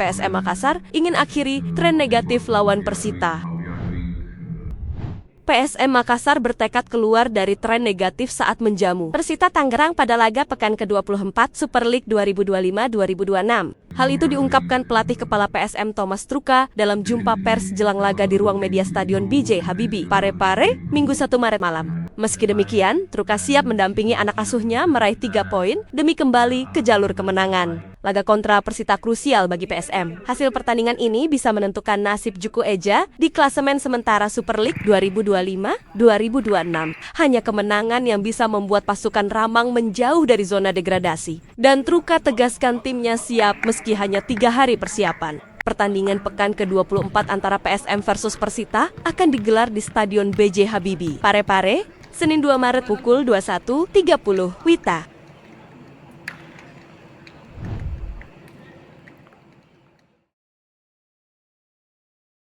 PSM Makassar ingin akhiri tren negatif lawan Persita. PSM Makassar bertekad keluar dari tren negatif saat menjamu Persita Tangerang pada laga pekan ke-24 Super League 2025-2026. Hal itu diungkapkan pelatih kepala PSM Thomas Truka dalam jumpa pers jelang laga di ruang media Stadion B.J. Habibie, Parepare, Minggu 1 Maret malam. Meski demikian, Truka siap mendampingi anak asuhnya meraih 3 poin demi kembali ke jalur kemenangan. Laga kontra Persita krusial bagi PSM. Hasil pertandingan ini bisa menentukan nasib Juku Eja di klasemen sementara Super League 2025-2026. Hanya kemenangan yang bisa membuat pasukan Ramang menjauh dari zona degradasi. Dan Truka tegaskan timnya siap meski hanya 3 hari persiapan. Pertandingan pekan ke-24 antara PSM versus Persita akan digelar di Stadion B.J. Habibie, Parepare, Senin 2 Maret pukul 21.30 WITA.